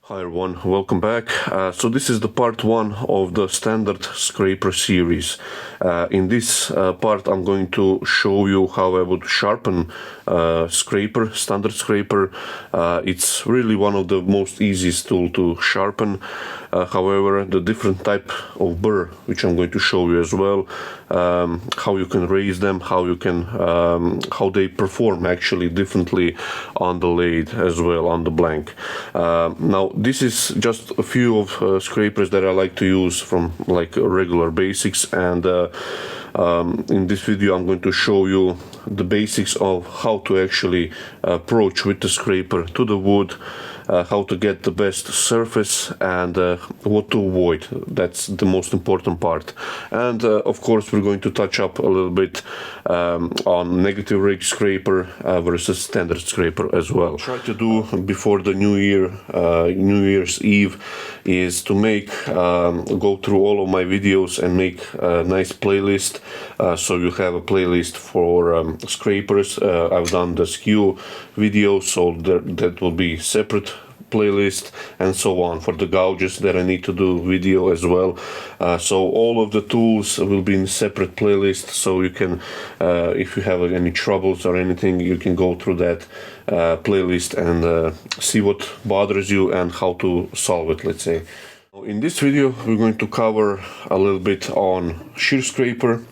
Hi everyone, welcome back. So this is the part one of the standard scraper series. In this part I'm going to show you how I would sharpen standard scraper. It's really one of the most easiest tool to sharpen. However, the different type of burr, which I'm going to show you as well, how you can raise them, how they perform actually differently on the lathe as well, on the blank. Now this is just a few of scrapers that I like to use from like regular basics, and in this video I'm going to show you the basics of how to actually approach with the scraper to the wood, how to get the best surface, and what to avoid. That's the most important part. And of course we're going to touch up a little bit on negative rake scraper versus standard scraper as well. Try to do before the New Year's Eve is to go through all of my videos and make a nice playlist. So you have a playlist for scrapers. I've done the skew video, so that will be separate playlist, and so on for the gouges that I need to do video as well. So all of the tools will be in separate playlist, so you can if you have any troubles or anything, you can go through that playlist and see what bothers you and how to solve it, let's say. In this video we're going to cover a little bit on shear scraper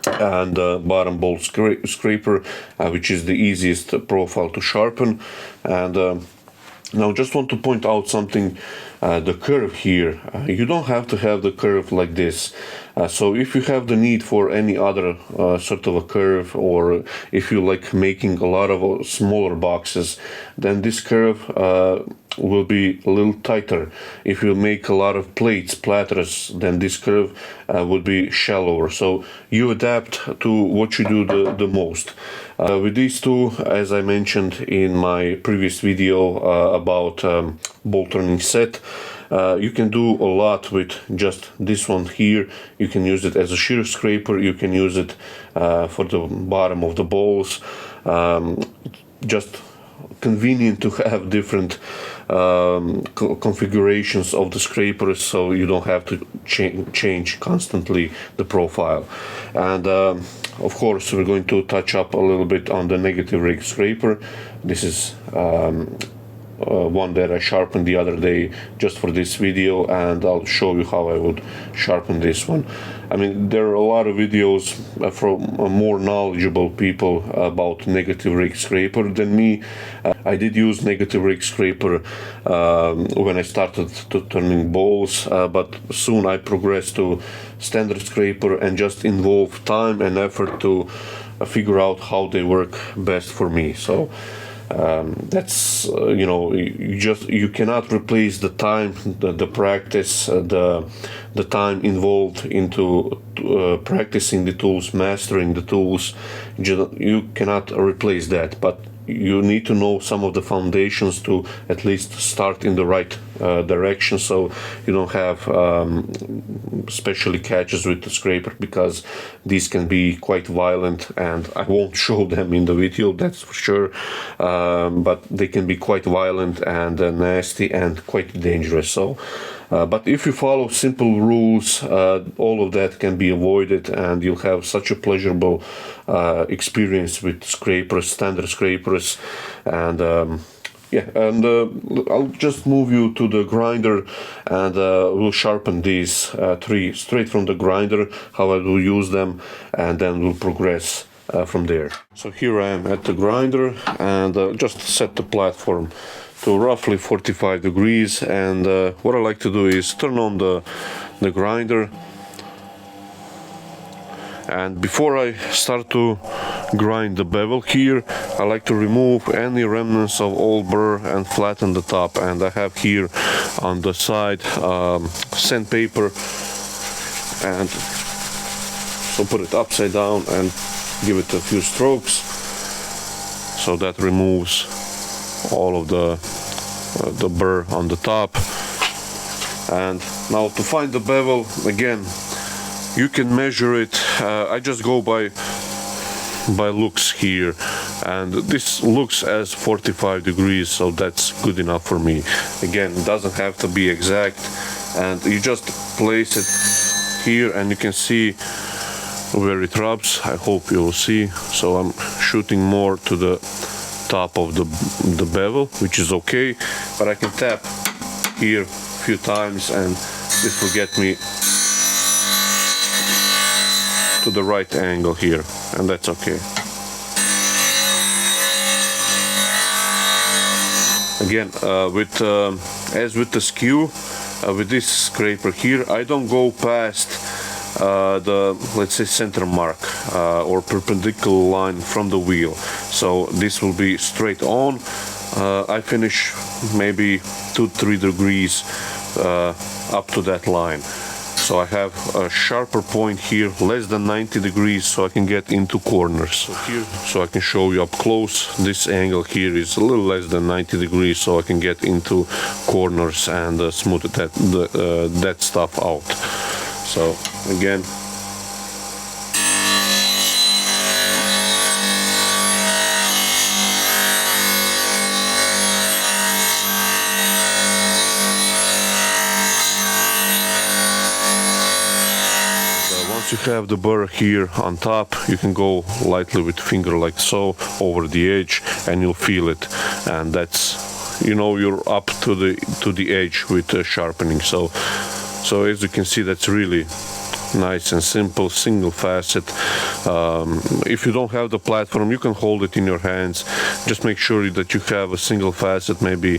and bottom bolt scraper, which is the easiest profile to sharpen. And now just want to point out something, the curve here, you don't have to have the curve like this. So if you have the need for any other sort of a curve, or if you like making a lot of smaller boxes, then this curve will be a little tighter. If you make a lot of platters, then this curve would be shallower. So you adapt to what you do the most. With these two, as I mentioned in my previous video about bolt turning set, you can do a lot with just this one here. You can use it as a shear scraper, you can use it for the bottom of the bowls. Just convenient to have different configurations of the scrapers, so you don't have to change constantly the profile. And of course we're going to touch up a little bit on the negative rake scraper. This is one that I sharpened the other day just for this video, and I'll show you how I would sharpen this one. I mean, there are a lot of videos from more knowledgeable people about negative rake scraper than me. I did use negative rake scraper when I started turning bowls, but soon I progressed to standard scraper and just involved time and effort to figure out how they work best for me. So that's you know, you cannot replace the time, the practice, the time involved into practicing the tools, mastering the tools. You cannot replace that, but you need to know some of the foundations to at least start in the right direction, so you don't have especially catches with the scraper, because these can be quite violent, and I won't show them in the video, that's for sure, but they can be quite violent and nasty and quite dangerous. So but if you follow simple rules, all of that can be avoided, and you'll have such a pleasurable experience with scrapers, standard scrapers. And yeah, and I'll just move you to the grinder, and we'll sharpen these three straight from the grinder, how I will use them, and then we'll progress from there. So here I am at the grinder, and just set the platform to roughly 45 degrees, and what I like to do is turn on the grinder. And before I start to grind the bevel here, I like to remove any remnants of old burr and flatten the top. And I have here on the side sandpaper, and so put it upside down and give it a few strokes, so that removes all of the burr on the top. And now to find the bevel, again, you can measure it. I just go by looks here. and this looks as 45 degrees, so that's good enough for me. Again, it doesn't have to be exact, and you just place it here and you can see where it rubs. I hope you will see. So I'm shooting more to the top of the bevel, which is okay, but I can tap here a few times and this will get me to the right angle here, and that's okay. Again, as with the skew, with this scraper here, I don't go past the, let's say, center mark or perpendicular line from the wheel. So this will be straight on. I finish maybe 2-3 degrees up to that line. So I have a sharper point here, less than 90 degrees, so I can get into corners. So here, so I can show you up close, this angle here is a little less than 90 degrees, so I can get into corners and smooth that stuff out. So again, once you have the burr here on top, you can go lightly with finger like so over the edge and you'll feel it, and that's, you know, you're up to the edge with sharpening. So as you can see, that's really nice and simple, single facet. If you don't have the platform, you can hold it in your hands. Just make sure that you have a single facet, maybe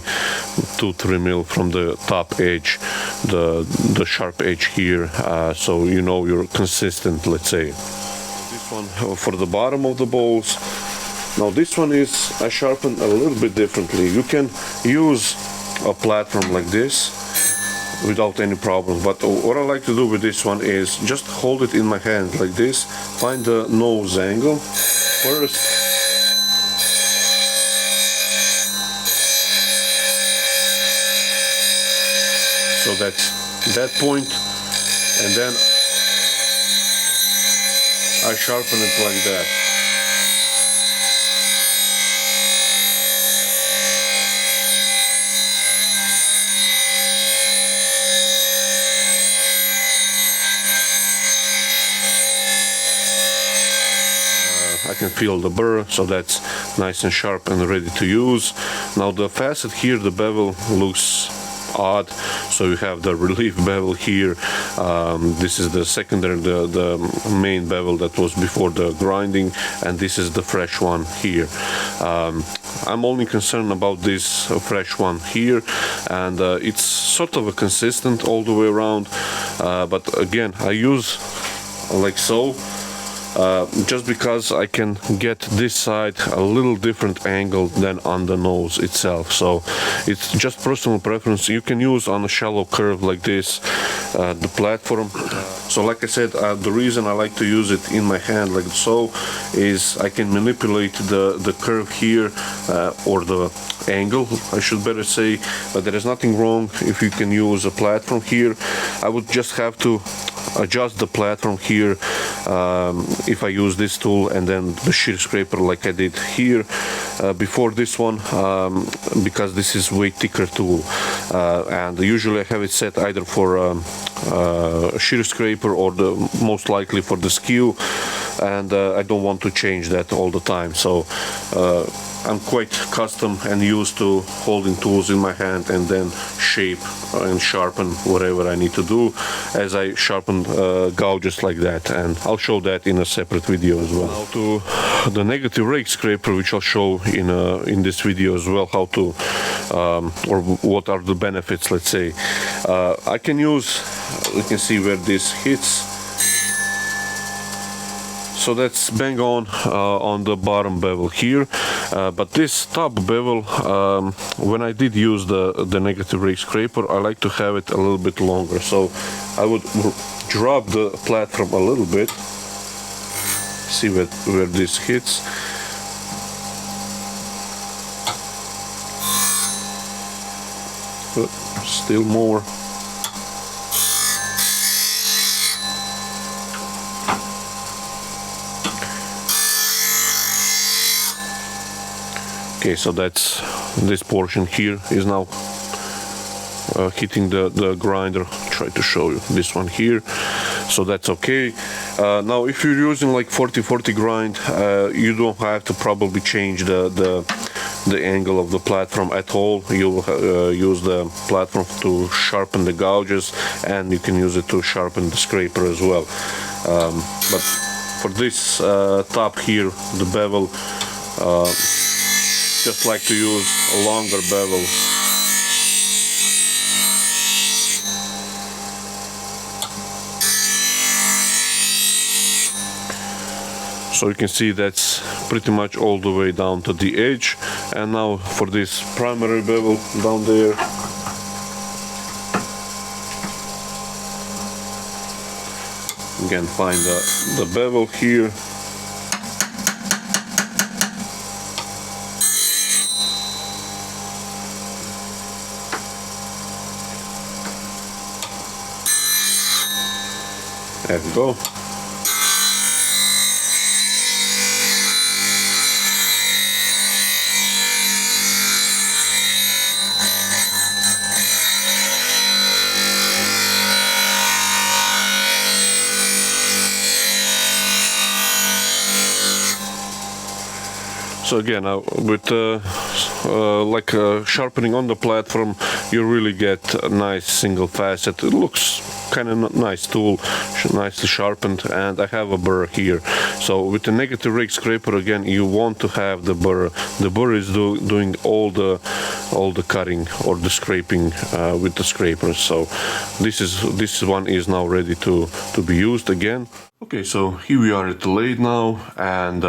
2-3 mil from the top edge, the sharp edge here, so you know you're consistent, let's say. This one for the bottom of the bowls. Now this one is, I sharpen a little bit differently. You can use a platform like this without any problems, but what I like to do with this one is just hold it in my hand like this, find the nose angle first, so that's that point, and then I sharpen it like that. I can feel the burr, so that's nice and sharp and ready to use. Now the facet here, the bevel looks odd, so you have the relief bevel here. This is the secondary, the main bevel that was before the grinding, and this is the fresh one here. I'm only concerned about this fresh one here, and it's sort of a consistent all the way around, but again I use like so. Just because I can get this side a little different angle than on the nose itself, so it's just personal preference. You can use on a shallow curve like this the platform. So like I said, the reason I like to use it in my hand like so is I can manipulate the curve here, or the angle I should better say, but there is nothing wrong if you can use a platform here. I would just have to adjust the platform here if I use this tool and then the shear scraper like I did here before this one, because this is way thicker tool, and usually I have it set either for a shear scraper or most likely for the skew, and I don't want to change that all the time. So I'm quite custom and used to holding tools in my hand and then shape and sharpen whatever I need to do, as I sharpen gouges like that, and I'll show that in a separate video as well. Now to the negative rake scraper, which I'll show in this video as well, how to or what are the benefits, let's say. I can use, you can see where this hits. So that's bang on the bottom bevel here, but this top bevel, when I did use the negative rake scraper, I like to have it a little bit longer. So I would drop the platform a little bit, see where this hits. But still more. Okay, so that's this portion here is now hitting the grinder. Try to show you this one here, so that's okay. Now if you're using like 40/40 grind, you don't have to probably change the angle of the platform at all. You'll use the platform to sharpen the gouges, and you can use it to sharpen the scraper as well. But for this top here, the bevel, just like to use a longer bevel. So you can see that's pretty much all the way down to the edge. And now for this primary bevel down there, again find the bevel here. There we go. So again, with sharpening on the platform, you really get a nice single facet. It looks kind of nice tool, nicely sharpened, and I have a burr here. So with the negative rake scraper, again, you want to have the burr. The burr is doing all the cutting or the scraping with the scrapers. So this one is now ready to be used again. Okay, so here we are at the lathe now, and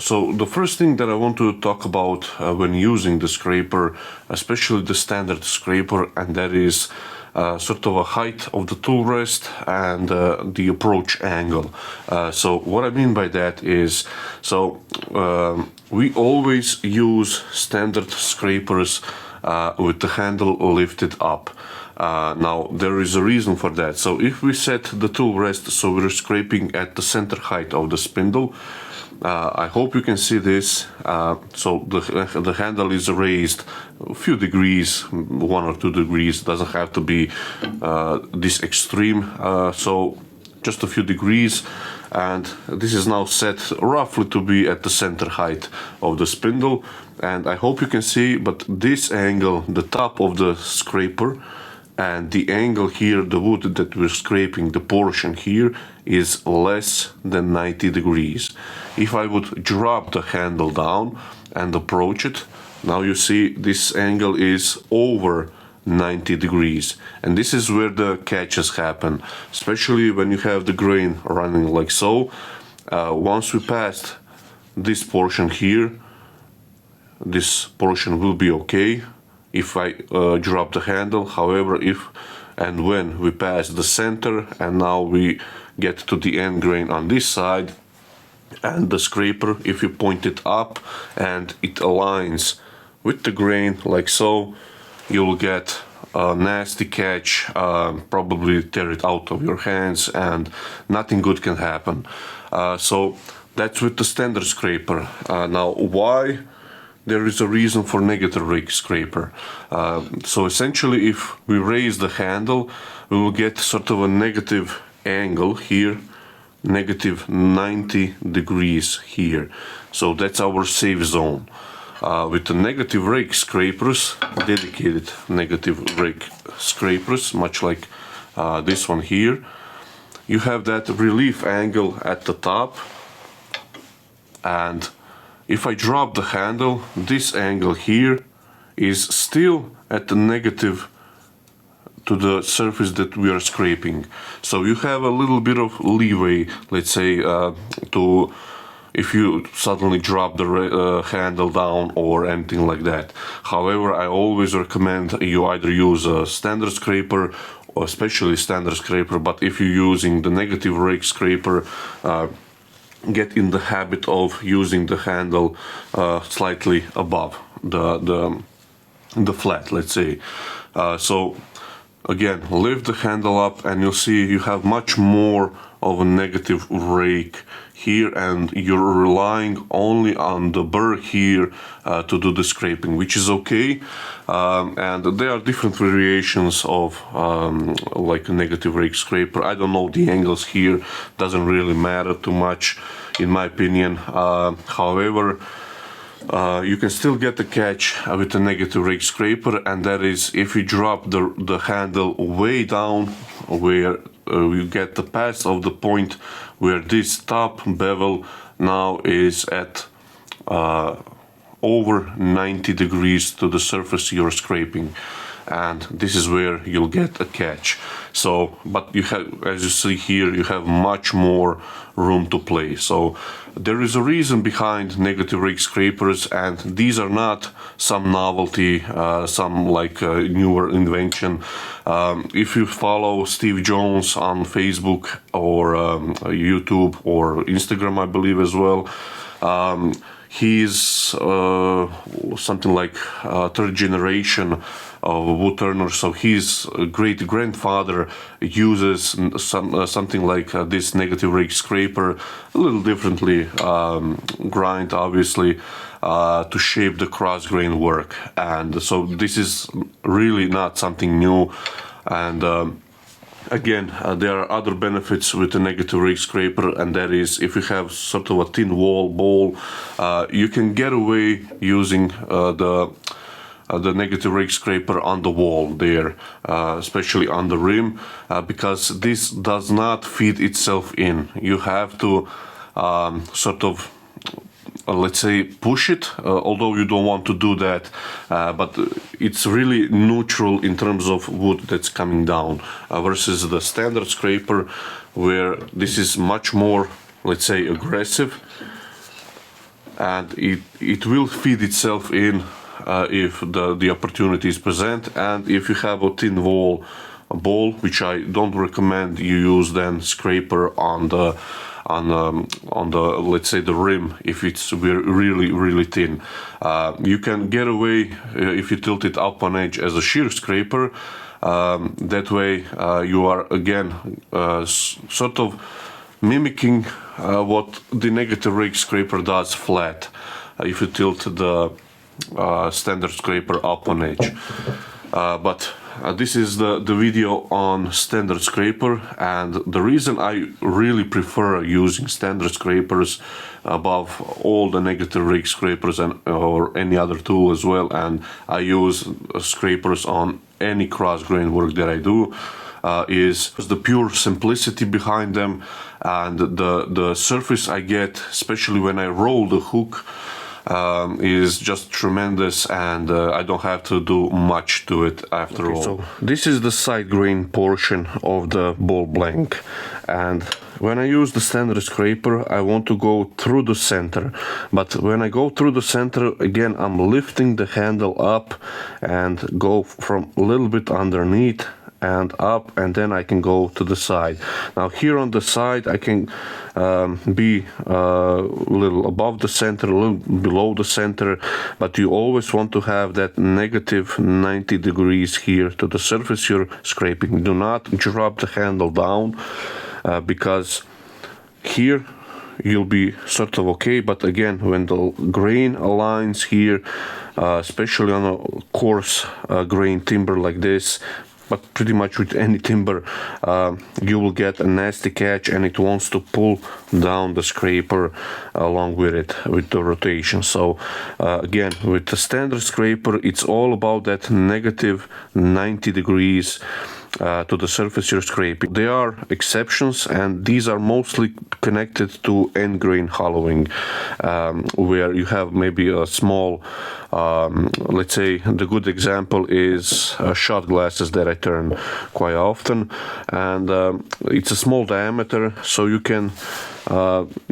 so the first thing that I want to talk about when using the scraper, especially the standard scraper, and that is sort of a height of the tool rest and the approach angle. So what I mean by that is, so we always use standard scrapers with the handle lifted up. Now there is a reason for that. So if we set the tool rest so we're scraping at the center height of the spindle, I hope you can see this. So the handle is raised a few degrees, 1 or 2 degrees, doesn't have to be this extreme, so just a few degrees, and this is now set roughly to be at the center height of the spindle. And I hope you can see, but this angle, the top of the scraper, and the angle here, the wood that we're scraping, the portion here, is less than 90 degrees. If I would drop the handle down and approach it, now you see this angle is over 90 degrees. And this is where the catches happen, especially when you have the grain running like so. Once we passed this portion here, this portion will be okay if I drop the handle. However, if and when we pass the center and now we get to the end grain on this side, and the scraper, if you point it up and it aligns with the grain like so, you'll get a nasty catch, probably tear it out of your hands, and nothing good can happen. So that's with the standard scraper. Now why? There is a reason for negative rake scraper. So essentially, if we raise the handle, we will get sort of a negative angle here, negative 90 degrees here. So that's our safe zone. With the negative rake scrapers, dedicated negative rake scrapers, much like this one here, you have that relief angle at the top, and if I drop the handle, this angle here is still at the negative to the surface that we are scraping. So you have a little bit of leeway, let's say, to if you suddenly drop the handle down or anything like that. However, I always recommend you either use a standard scraper, or especially standard scraper, but if you're using the negative rake scraper, get in the habit of using the handle slightly above the flat, let's say. So again, lift the handle up and you'll see you have much more of a negative rake here, and you're relying only on the burr here to do the scraping, which is okay. And there are different variations of like a negative rake scraper. I don't know the angles here, doesn't really matter too much in my opinion. However, you can still get a catch with a negative rake scraper, and that is if you drop the handle way down where you get the pass of the point where this top bevel now is at over 90 degrees to the surface you're scraping, and this is where you'll get a catch. So, but you have, as you see here, you have much more room to play. So there is a reason behind negative rake scrapers, and these are not some novelty, some like newer invention. If you follow Steve Jones on Facebook or YouTube or Instagram, I believe as well, he's something like third generation of wood turner, so his great grandfather uses something like this negative rake scraper, a little differently grind obviously, to shape the cross grain work. And so this is really not something new. And again, there are other benefits with the negative rake scraper, and that is if you have sort of a thin wall bowl, you can get away using the negative rake scraper on the wall there, especially on the rim, because this does not feed itself in. You have to sort of let's say push it, although you don't want to do that, but it's really neutral in terms of wood that's coming down, versus the standard scraper where this is much more, let's say, aggressive, and it will feed itself in if the opportunity is present. And if you have a thin wall bowl, which I don't recommend you use, then scraper on the let's say the rim if it's really thin. You can get away if you tilt it up on edge as a shear scraper. That way you are again sort of mimicking what the negative rake scraper does flat, if you tilt the standard scraper up on edge. But this is the video on standard scraper, and the reason I really prefer using standard scrapers above all the negative rake scrapers or any other tool as well, and I use scrapers on any cross grain work that I do, is the pure simplicity behind them, and the surface I get, especially when I roll the hook, is just tremendous, and I don't have to do much to it after all. So this is the side grain portion of the ball blank, and when I use the standard scraper I want to go through the center, but when I go through the center again I'm lifting the handle up and go from a little bit underneath and up, and then I can go to the side. Now here on the side I can be a little above the center, a little below the center, but you always want to have that negative 90 degrees here to the surface you're scraping. Do not drop the handle down, because here you'll be sort of okay, but again when the grain aligns here, especially on a coarse grain timber like this, but pretty much with any timber, you will get a nasty catch, and it wants to pull down the scraper along with it, with the rotation. So again, with the standard scraper, it's all about that negative 90 degrees to the surface you're scraping. There are exceptions, and these are mostly connected to end grain hollowing, where you have maybe a small, let's say the good example is shot glasses that I turn quite often, and it's a small diameter, so you can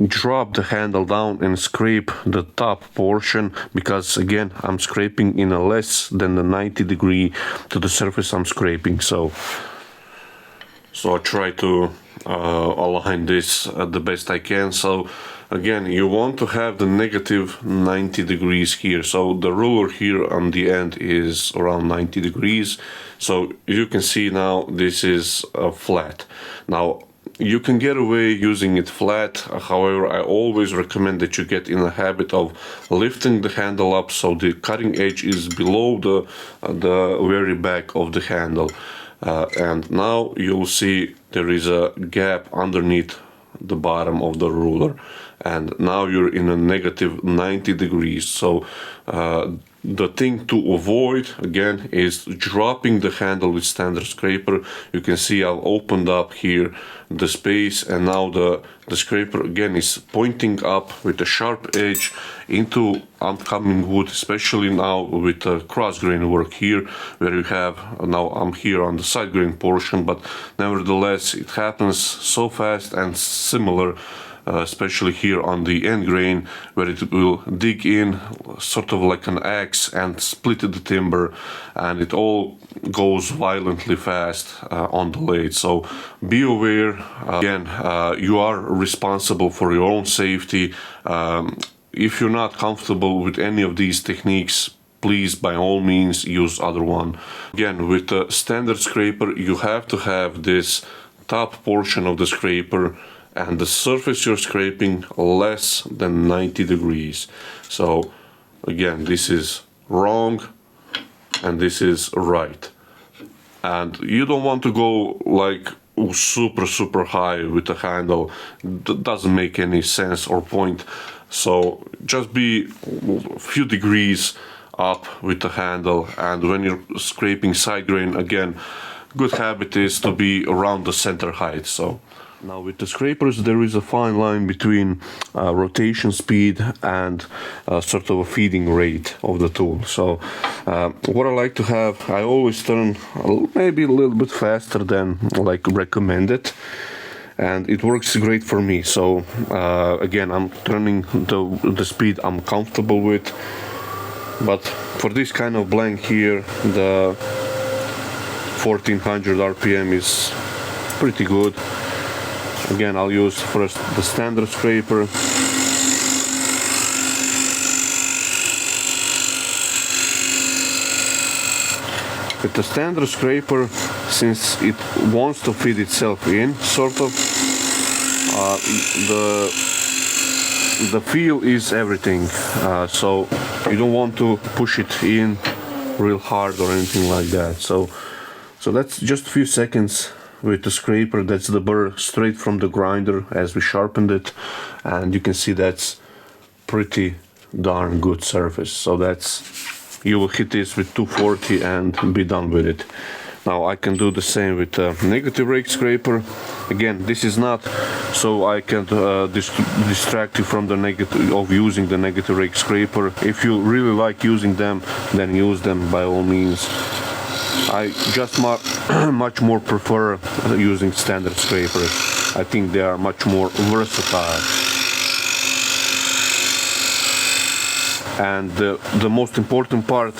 drop the handle down and scrape the top portion, because again I'm scraping in a less than the 90 degree to the surface I'm scraping. So I try to align this the best I can. So again, you want to have the negative 90 degrees here. So the ruler here on the end is around 90 degrees. So you can see now this is flat. Now you can get away using it flat. However, I always recommend that you get in the habit of lifting the handle up so the cutting edge is below the very back of the handle. And now you'll see there is a gap underneath the bottom of the ruler, and now you're in a negative 90 degrees. So the thing to avoid again is dropping the handle with standard scraper. You can see I've opened up here the space, and now the scraper again is pointing up with a sharp edge into oncoming wood, especially now with the cross grain work here, where you have, now I'm here on the side grain portion, but nevertheless it happens so fast and similar, especially here on the end grain, where it will dig in sort of like an axe and split the timber, and it all goes violently fast on the lathe. So be aware, again, you are responsible for your own safety. If you're not comfortable with any of these techniques, please by all means use other one. Again, with the standard scraper you have to have this top portion of the scraper and the surface you're scraping less than 90 degrees. So again, this is wrong and this is right. And you don't want to go like super high with the handle. That doesn't make any sense or point. So just be a few degrees up with the handle, and when you're scraping side grain, again, good habit is to be around the center height. So now with the scrapers there is a fine line between rotation speed and sort of a feeding rate of the tool. So what I like to have, I always turn maybe a little bit faster than like recommended, and it works great for me. So again, I'm turning the speed I'm comfortable with, but for this kind of blank here the 1400 RPM is pretty good. Again, I'll use first the standard scraper. With the standard scraper, since it wants to feed itself in, sort of, the feel is everything. So you don't want to push it in real hard or anything like that. So that's just a few seconds with the scraper. That's the burr straight from the grinder as we sharpened it, and you can see that's pretty darn good surface. So that's, you will hit this with 240 and be done with it. Now I can do the same with the negative rake scraper. Again, this is not so I can distract you from the negative of using the negative rake scraper. If you really like using them, then use them by all means. I just much more prefer using standard scrapers. I think they are much more versatile. And the most important part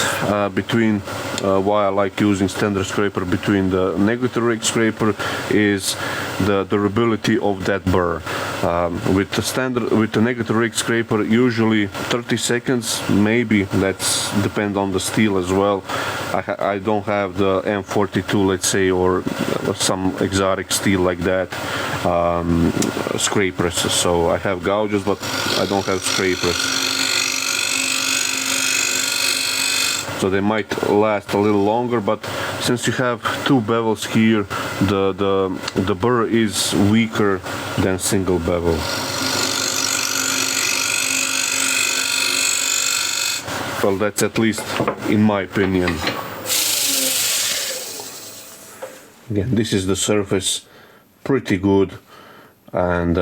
between why I like using standard scraper between the negative rake scraper is the durability of that burr. With the negative rake scraper, usually 30 seconds, maybe, that's depend on the steel as well. I don't have the M42, let's say, or some exotic steel like that, scrapers. So I have gouges, but I don't have scrapers. So they might last a little longer, but since you have two bevels here, the burr is weaker than single bevel. Well, that's at least in my opinion. Again, this is the surface, pretty good, and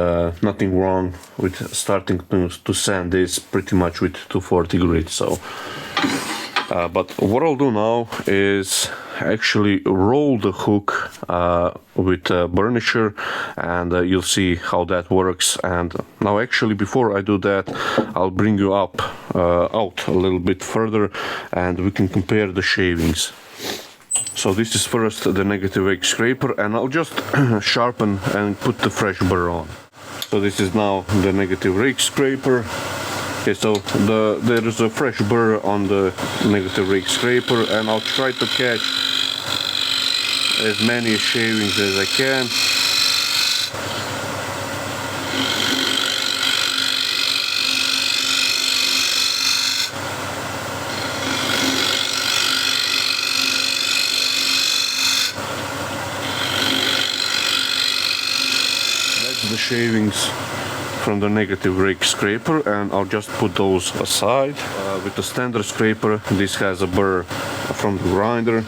nothing wrong with starting to sand this pretty much with 240 grit. So. But what I'll do now is actually roll the hook with burnisher, and you'll see how that works. And now actually before I do that, I'll bring you out a little bit further and we can compare the shavings. So this is first the negative rake scraper, and I'll just sharpen and put the fresh burr on. So this is now the negative rake scraper. Okay, so there is a fresh burr on the negative rake scraper, and I'll try to catch as many shavings as I can. That's the shavings from the negative rake scraper, and I'll just put those aside. With the standard scraper, this has a burr from the grinder.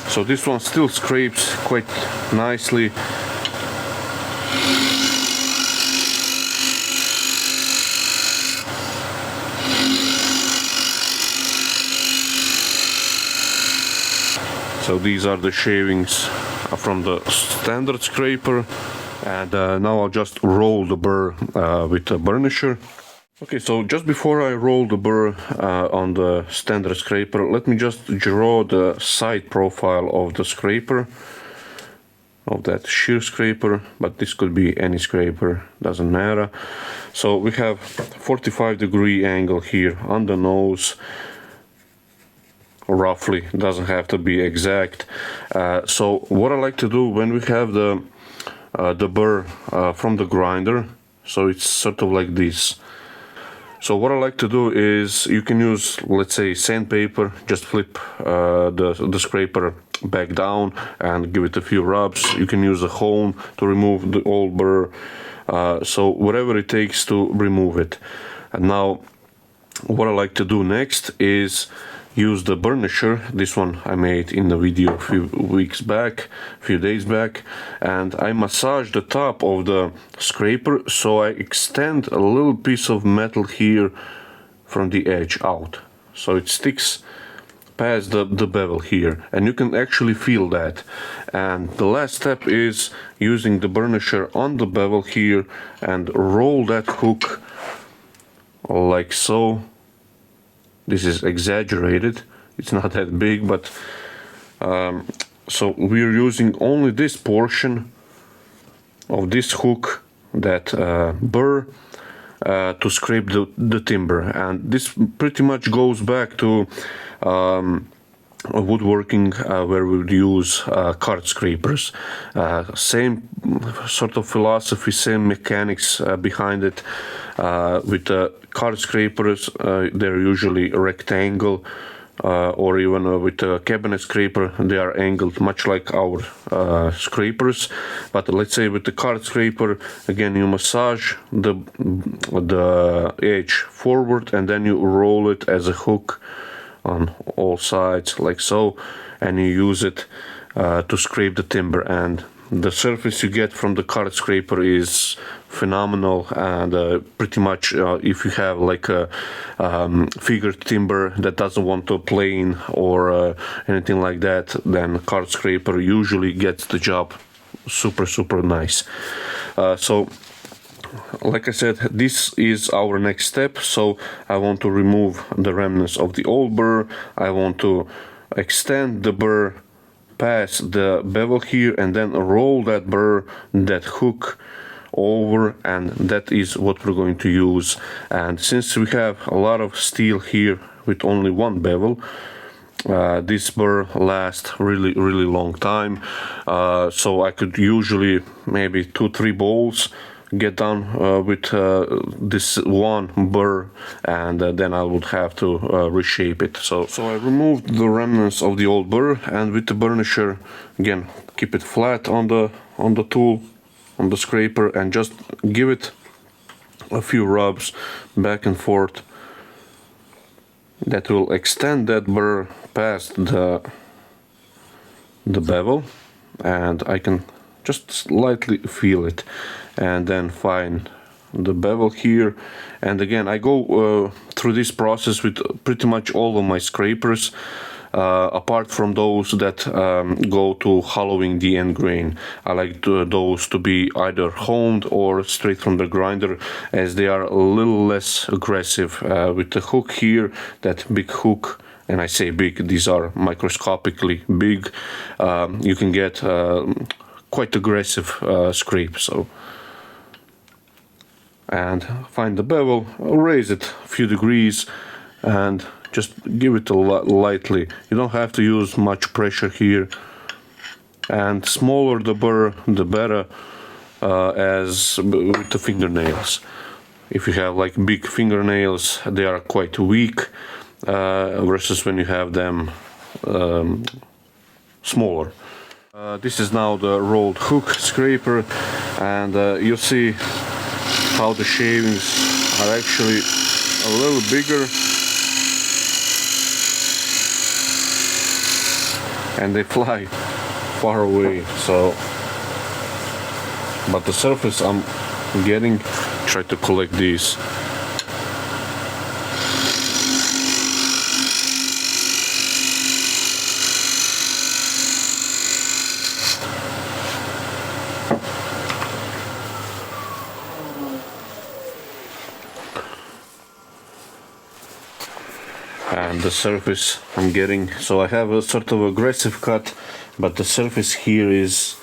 So this one still scrapes quite nicely. So these are the shavings from the standard scraper, and now I'll just roll the burr with a burnisher. Okay, so just before I roll the burr on the standard scraper, let me just draw the side profile of the scraper, of that shear scraper, but this could be any scraper, doesn't matter. So we have 45-degree angle here on the nose. Roughly, doesn't have to be exact. So what I like to do when we have the burr from the grinder, so it's sort of like this. So what I like to do is, you can use, let's say, sandpaper, just flip the scraper back down and give it a few rubs. You can use a hone to remove the old burr, so whatever it takes to remove it. And now what I like to do next is use the burnisher. This one I made in the video a few days back, and I massage the top of the scraper, so I extend a little piece of metal here from the edge out, so it sticks past the bevel here, and you can actually feel that. And the last step is using the burnisher on the bevel here and roll that hook like so. This is exaggerated, it's not that big, but so we're using only this portion of this hook, that burr, to scrape the timber. And this pretty much goes back to woodworking, where we would use cart scrapers. Same sort of philosophy, same mechanics behind it. With the cart scrapers, they're usually a rectangle, or even with a cabinet scraper, they are angled much like our scrapers. But let's say with the cart scraper, again, you massage the edge forward, and then you roll it as a hook on all sides like so, and you use it to scrape the timber. And the surface you get from the cart scraper is phenomenal. And pretty much if you have like a figured timber that doesn't want to plane or anything like that, then cart scraper usually gets the job super nice. So like I said, this is our next step. So I want to remove the remnants of the old burr. I want to extend the burr past the bevel here, and then roll that burr, that hook over, and that is what we're going to use. And since we have a lot of steel here with only one bevel, this burr lasts really long time. So I could usually maybe 2-3 bowls get done with this one burr, and then I would have to reshape it. So I removed the remnants of the old burr, and with the burnisher, again, keep it flat on the tool, on the scraper, and just give it a few rubs back and forth. That will extend that burr past the bevel, and I can just slightly feel it, and then find the bevel here. And again, I go through this process with pretty much all of my scrapers, apart from those that go to hollowing the end grain. I like those to be either honed or straight from the grinder, as they are a little less aggressive. With the hook here, that big hook and I say big, these are microscopically big, you can get quite aggressive scrape. So, and find the bevel, raise it a few degrees, and just give it a lightly. You don't have to use much pressure here. And smaller the burr, the better, as with the fingernails. If you have like big fingernails, they are quite weak, versus when you have them smaller. This is now the rolled hook scraper, and you see how the shavings are actually a little bigger, and they fly far away. So, but the surface I'm getting, try to collect these. And the surface I'm getting, so I have a sort of aggressive cut, but the surface here is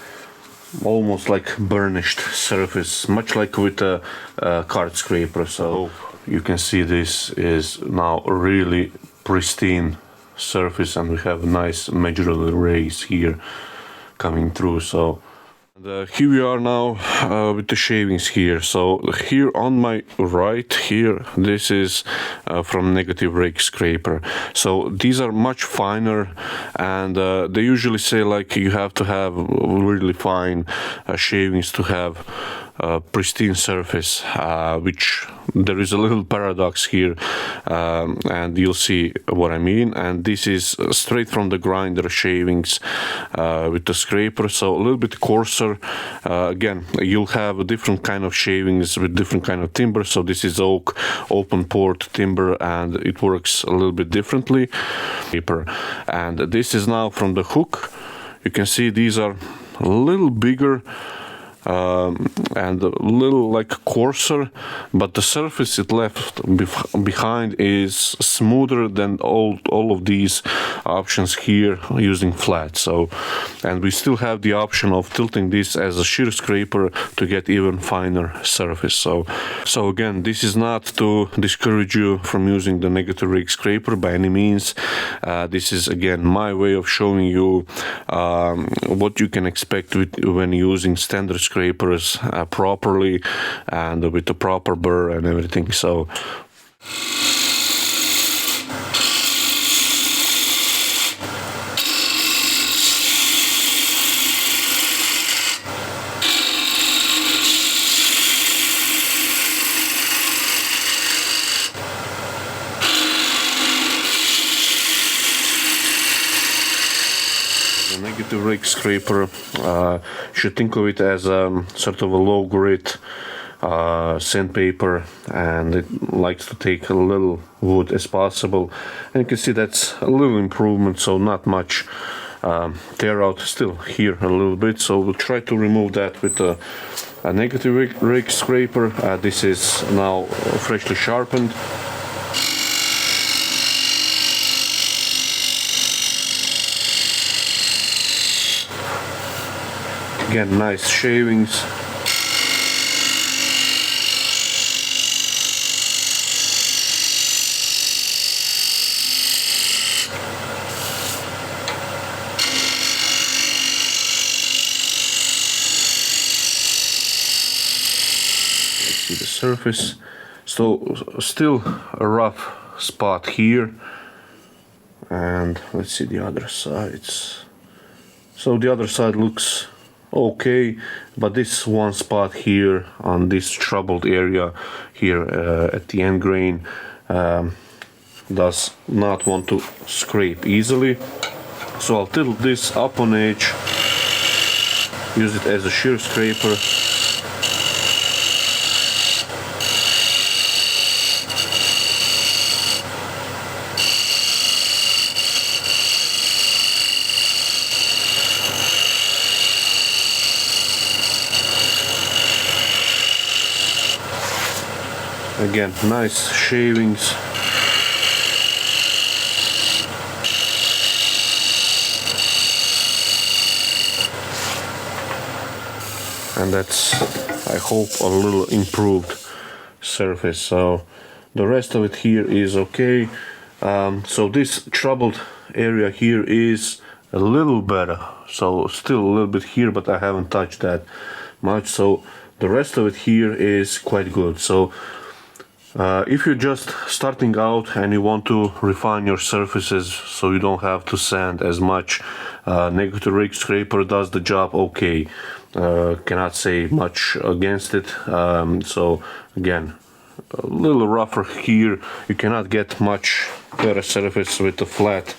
almost like burnished surface, much like with a card scraper. So you can see this is now a really pristine surface, and we have a nice measurable rays here coming through. So here we are now with the shavings here. So here on my right here, this is from negative rake scraper. So these are much finer, and they usually say like you have to have really fine shavings to have a pristine surface, which there is a little paradox here, and you'll see what I mean. And this is straight from the grinder shavings with the scraper, so a little bit coarser. Again, you'll have a different kind of shavings with different kind of timber. So this is oak, open port timber, and it works a little bit differently. And this is now from the hook. You can see these are a little bigger, and a little like coarser, but the surface it left behind is smoother than all of these options here using flat. So, and we still have the option of tilting this as a shear scraper to get even finer surface. So again, this is not to discourage you from using the negative rake scraper by any means. This is again my way of showing you what you can expect when using standard scrapers properly and with the proper burr and everything. So negative rake scraper, you should think of it as sort of a low grit sandpaper, and it likes to take a little wood as possible. And you can see that's a little improvement, so not much tear out still here a little bit. So we'll try to remove that with a negative rake scraper. This is now freshly sharpened. Again, nice shavings. See the surface. So still a rough spot here. And let's see the other sides. So the other side looks okay, but this one spot here on this troubled area here at the end grain does not want to scrape easily. So I'll tilt this up on edge, use it as a shear scraper. Again, nice shavings. and that's, I hope, a little improved surface. So the rest of it here is okay. So this troubled area here is a little better, so still a little bit here, but I haven't touched that much. So the rest of it here is quite good. So if you're just starting out and you want to refine your surfaces so you don't have to sand as much, negative rake scraper does the job okay. Cannot say much against it. So again, a little rougher here. You cannot get much better surface with the flat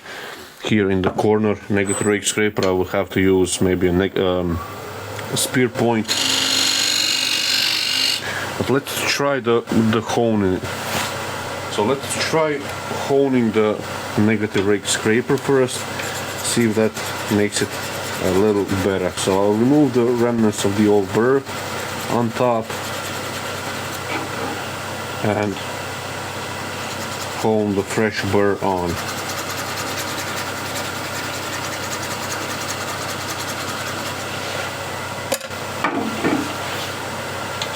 here in the corner. Negative rake scraper, I will have to use maybe a spear point. But let's try the honing. So let's try honing the negative rake scraper first, see if that makes it a little better. So I'll remove the remnants of the old burr on top and hone the fresh burr on.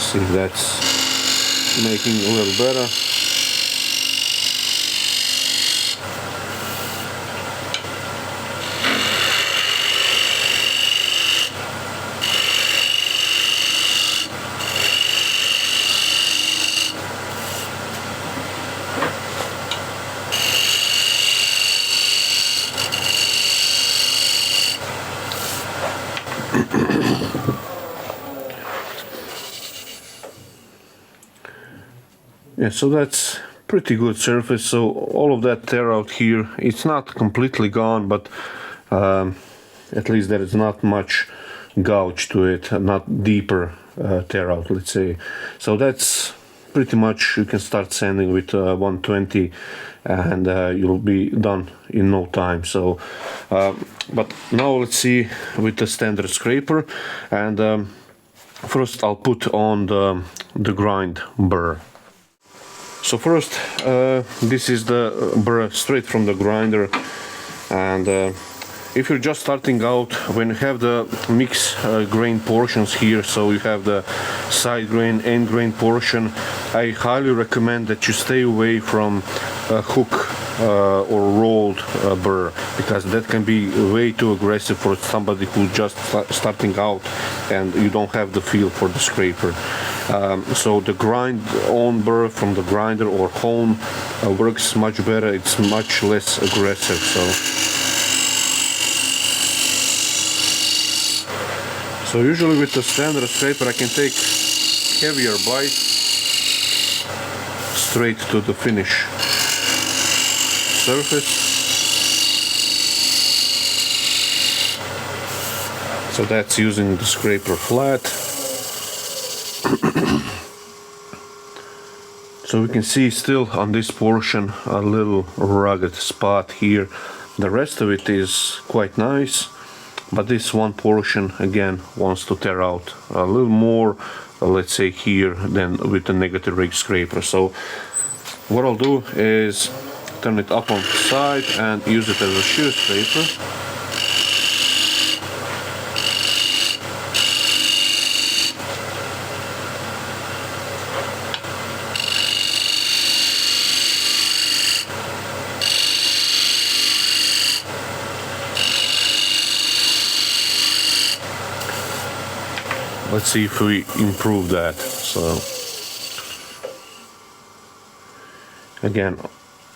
See if that's making a little better. Yeah, so that's pretty good surface. So all of that tear out here, it's not completely gone, but at least there is not much gouge to it, not deeper tear out, let's say. So that's pretty much, you can start sanding with 120 and you'll be done in no time. So but now let's see with the standard scraper, and first I'll put on the grind burr. So first, this is the burr straight from the grinder, and if you're just starting out, when you have the mix grain portions here, so you have the side grain, end grain portion, I highly recommend that you stay away from hook or rolled burr, because that can be way too aggressive for somebody who's just starting out and you don't have the feel for the scraper. So the grind on burr from the grinder or hone works much better. It's much less aggressive. So usually with the standard scraper I can take heavier bites straight to the finish surface. So that's using the scraper flat. So we can see still on this portion a little rugged spot here. The rest of it is quite nice, but this one portion again wants to tear out a little more, let's say here, than with the negative rake scraper. So what I'll do is turn it up on the side and use it as a shear scraper. Let's see if we improve that. So again,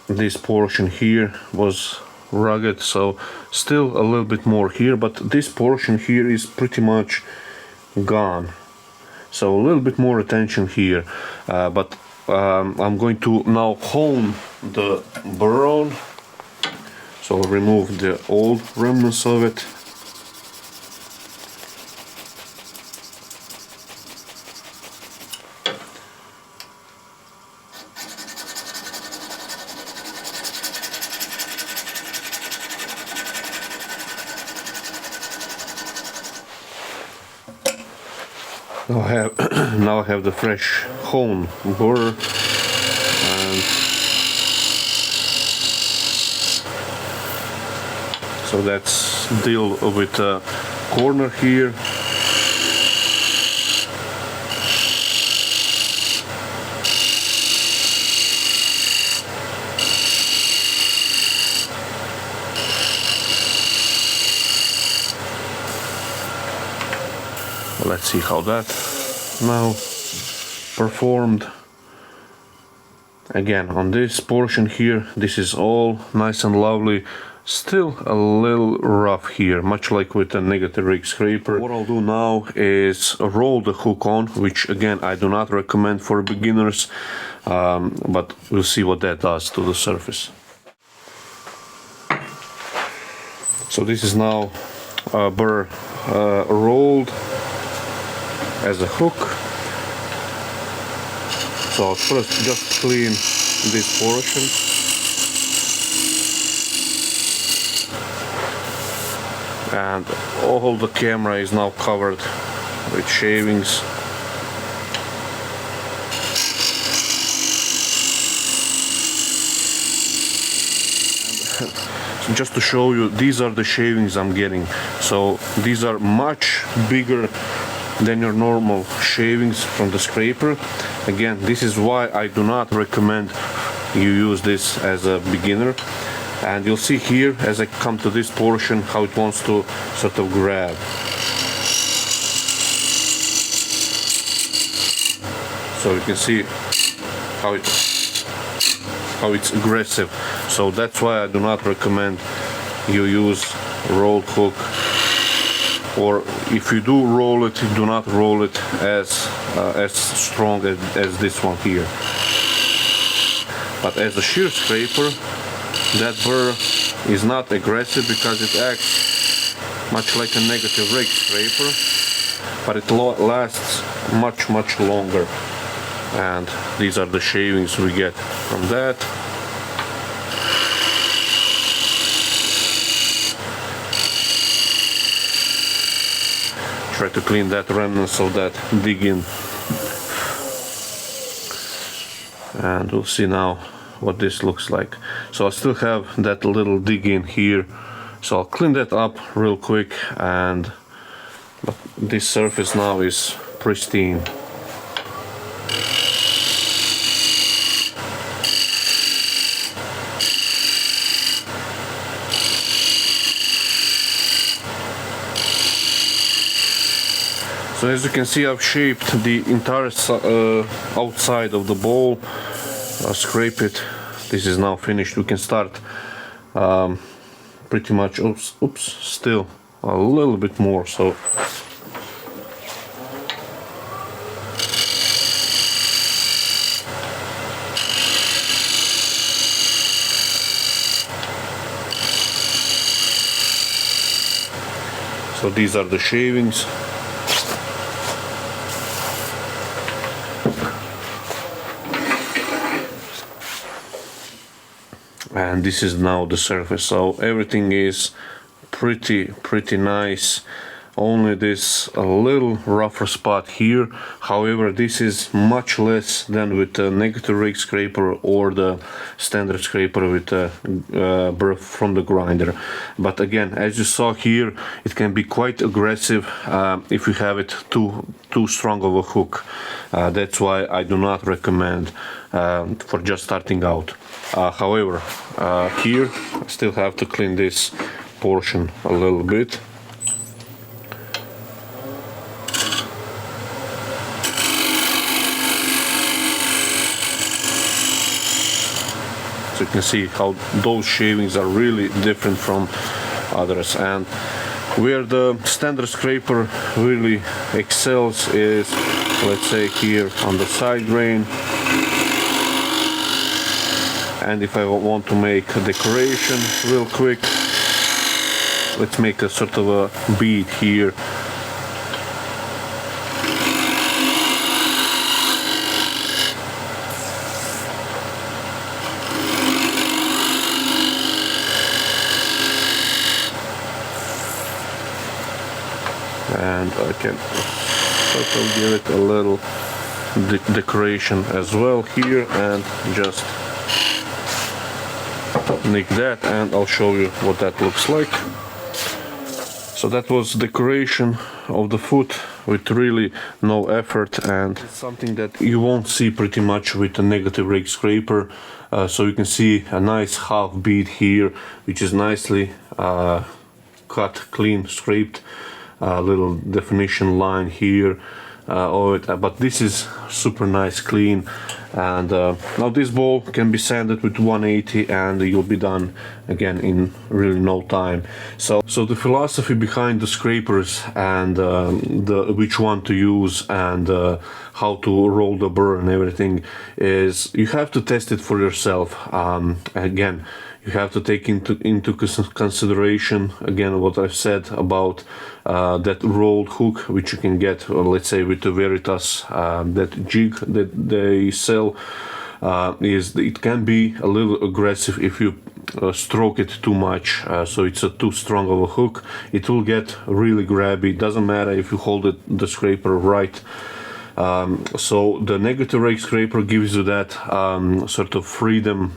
this portion here was rugged, so still a little bit more here, but this portion here is pretty much gone. So a little bit more attention here, but I'm going to now hone the burr on. So I'll remove the old remnants of it. Now I have the fresh hone burr, and so that's deal with the corner here. let's see how that now performed. Again, on this portion here, this is all nice and lovely. Still a little rough here, much like with a negative rake scraper. What I'll do now is roll the hook on, which again I do not recommend for beginners, but we'll see what that does to the surface. So this is now burr rolled as a hook. So I'll first just clean this portion. And all the camera is now covered with shavings. And just to show you, these are the shavings I'm getting. So these are much bigger than your normal shavings from the scraper. Again, this is why I do not recommend you use this as a beginner. And you'll see here, as I come to this portion, how it wants to sort of grab. So you can see how it's aggressive. So that's why I do not recommend you use rolled hook. Or if you do roll it, do not roll it as strong as this one here. But as a shear scraper, that burr is not aggressive because it acts much like a negative rake scraper, but it lasts much longer. And these are the shavings we get from that. Try to clean that remnants of that dig in. And we'll see now what this looks like. So I still have that little dig in here, so I'll clean that up real quick, and but this surface now is pristine. So as you can see, I've shaped the entire outside of the bowl. I'll scrape it. This is now finished. We can start pretty much. Oops, still a little bit more. So these are the shavings. And this is now the surface. So everything is pretty nice. Only this a little rougher spot here. However, this is much less than with the negative rake scraper or the standard scraper with burr from the grinder. But again, as you saw here, it can be quite aggressive if you have it too strong of a hook. That's why I do not recommend for just starting out. However, here I still have to clean this portion a little bit. So you can see how those shavings are really different from others. And where the standard scraper really excels is, let's say, here on the side grain. And if I want to make a decoration real quick, let's make a sort of a bead here. And I can sort of give it a little decoration as well here, and just nick that, and I'll show you what that looks like. So that was decoration of the foot with really no effort, and it's something that you won't see pretty much with a negative rake scraper. So you can see a nice half bead here, which is nicely cut, clean, scraped. little definition line here of it, but this is super nice, clean. And now this bowl can be sanded with 180 and you'll be done again in really no time. So the philosophy behind the scrapers and which one to use and how to roll the burr and everything is you have to test it for yourself. Again, you have to take into consideration again what I've said about that rolled hook which you can get, let's say with the Veritas, that jig that they sell. It can be a little aggressive if you stroke it too much, so it's too strong of a hook. It will get really grabby. Doesn't matter if you hold the scraper right. So the negative rake scraper gives you that sort of freedom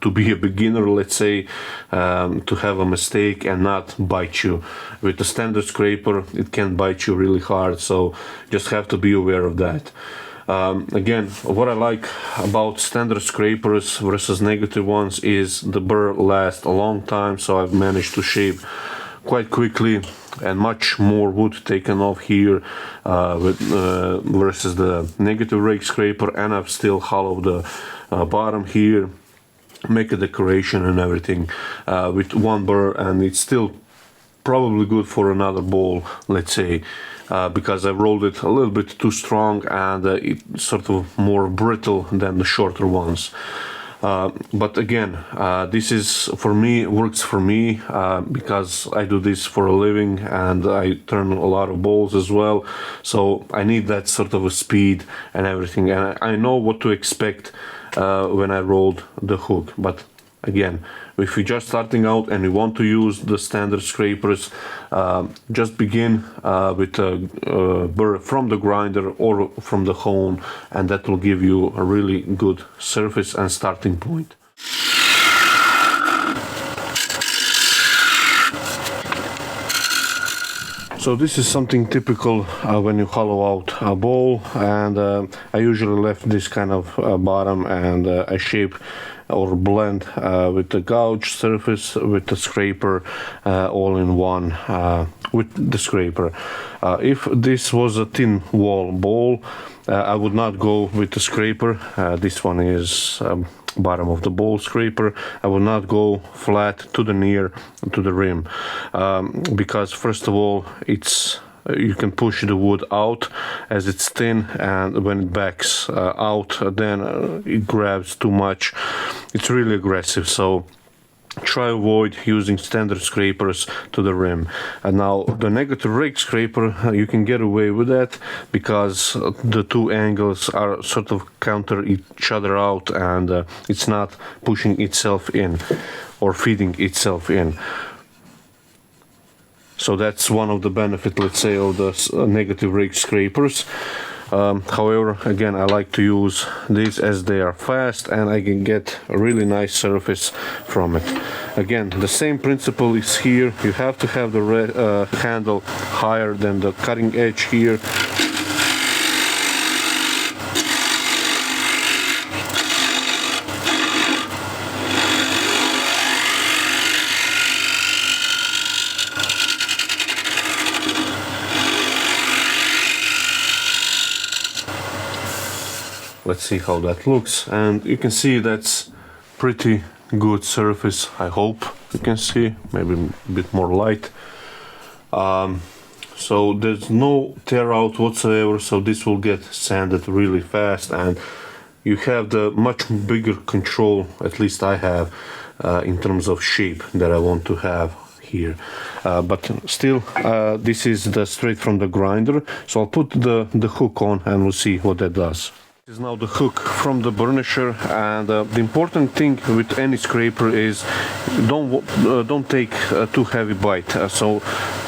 to be a beginner, let's say, to have a mistake and not bite you. With the standard scraper, it can bite you really hard, so just have to be aware of that. Again, what I like about standard scrapers versus negative ones is the burr lasts a long time, so I've managed to shape quite quickly and much more wood taken off here versus the negative rake scraper, and I've still hollowed the bottom here, make a decoration and everything with one burr, and it's still probably good for another bowl, let's say, because I rolled it a little bit too strong and it's sort of more brittle than the shorter ones. But again, this is for me, works for me because I do this for a living and I turn a lot of bowls as well, so I need that sort of a speed and everything, and I know what to expect when I rolled the hook. But again, if you're just starting out and you want to use the standard scrapers, just begin with a burr from the grinder or from the hone, and that will give you a really good surface and starting point. So this is something typical when you hollow out a bowl, and I usually left this kind of bottom, and I shape or blend with the gouge surface with the scraper all in one with the scraper. If this was a thin wall bowl, I would not go with the scraper. This one is bottom of the bowl scraper. I will not go flat to the near to the rim because first of all you can push the wood out as it's thin, and when it backs out then it grabs too much. It's really aggressive, so try avoid using standard scrapers to the rim. And now the negative rake scraper, you can get away with that because the two angles are sort of counter each other out, and it's not pushing itself in or feeding itself in. So that's one of the benefits, let's say, of the negative rake scrapers. However, again, I like to use these as they are fast and I can get a really nice surface from it. Again, the same principle is here. You have to have the handle higher than the cutting edge here. Let's see how that looks, and you can see that's pretty good surface. I hope you can see, maybe a bit more light. So there's no tear out whatsoever, so this will get sanded really fast, and you have the much bigger control, at least I have, in terms of shape that I want to have here. But still, this is straight from the grinder, so I'll put the hook on and we'll see what that does. This is now the hook from the burnisher, and the important thing with any scraper is don't take a too heavy bite. So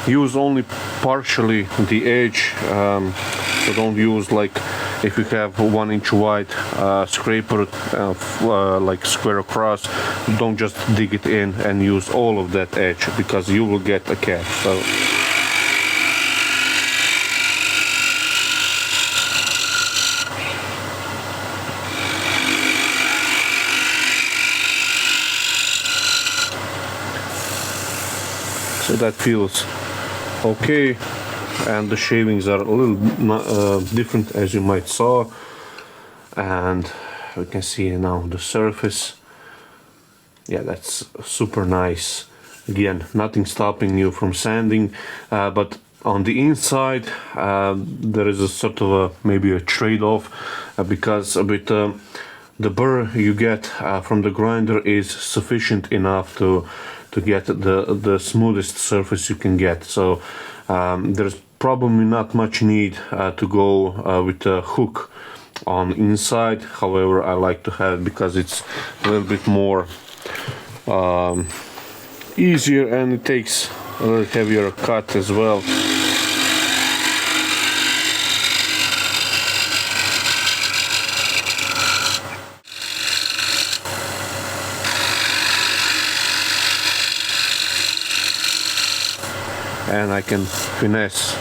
use only partially the edge. So don't use, like, if you have 1 inch wide scraper like square across, don't just dig it in and use all of that edge because you will get a cat. So that feels Okay, and the shavings are a little different, as you might saw, and we can see now the surface. Yeah, that's super nice. Again, nothing stopping you from sanding, but on the inside there is a sort of a maybe a trade-off, because with the burr you get from the grinder is sufficient enough to get the smoothest surface you can get. So there's probably not much need to go with a hook on inside. However, I like to have it because it's a little bit more easier, and it takes a little heavier cut as well. And I can finesse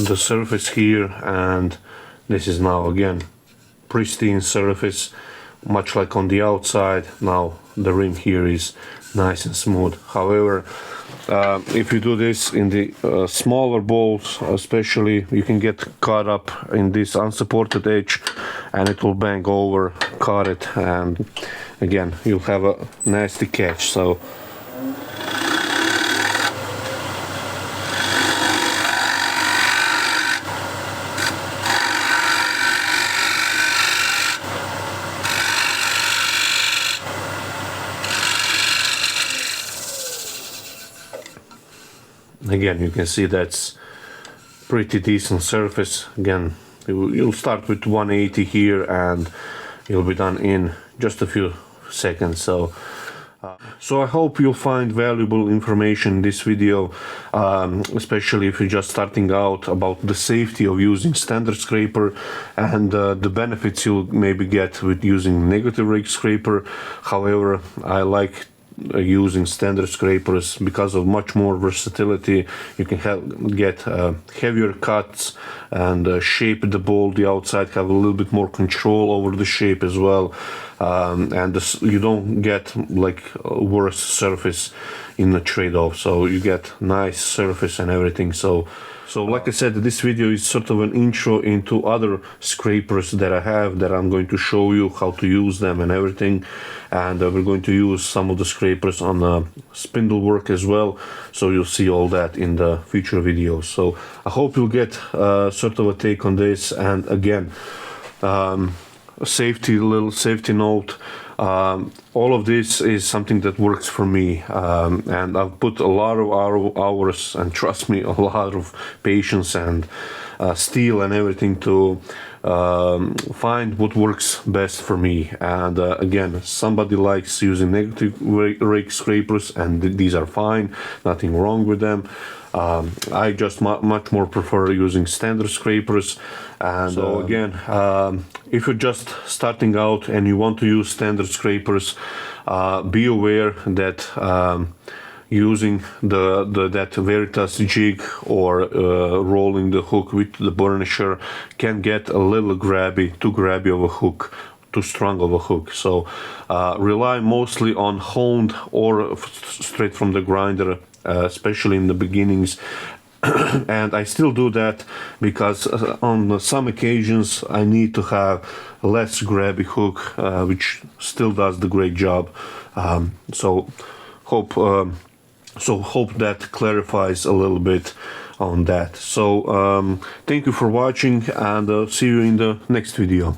the surface here, and this is now again pristine surface, much like on the outside. Now the rim here is nice and smooth. However, if you do this in the smaller bowls especially, you can get caught up in this unsupported edge and it will bang over, cut it, and again you'll have a nasty catch. So again, you can see that's pretty decent surface. Again, you'll start with 180 here and you'll be done in just a few seconds. So I hope you'll find valuable information in this video, especially if you're just starting out, about the safety of using standard scraper and the benefits you'll maybe get with using negative rake scraper. However, I like using standard scrapers because of much more versatility. You can get heavier cuts and shape the bowl, the outside, have a little bit more control over the shape as well, and you don't get like a worse surface in the trade-off, so you get nice surface and everything. So like I said, this video is sort of an intro into other scrapers that I have, that I'm going to show you how to use them and everything. And we're going to use some of the scrapers on spindle work as well, so you'll see all that in the future videos. So I hope you'll get sort of a take on this. And again, a little safety note, all of this is something that works for me, and I've put a lot of hours, and trust me, a lot of patience and steel and everything to find what works best for me. And again, somebody likes using negative rake scrapers, and these are fine, nothing wrong with them. I just much more prefer using standard scrapers. And so again, if you're just starting out and you want to use standard scrapers, be aware that using that Veritas jig or rolling the hook with the burnisher can get a little too grabby of a hook, too strong of a hook. So rely mostly on honed or straight from the grinder, especially in the beginnings. And I still do that because on some occasions I need to have a less grabby hook, which still does the great job. So hope that clarifies a little bit on that. So thank you for watching, and see you in the next video.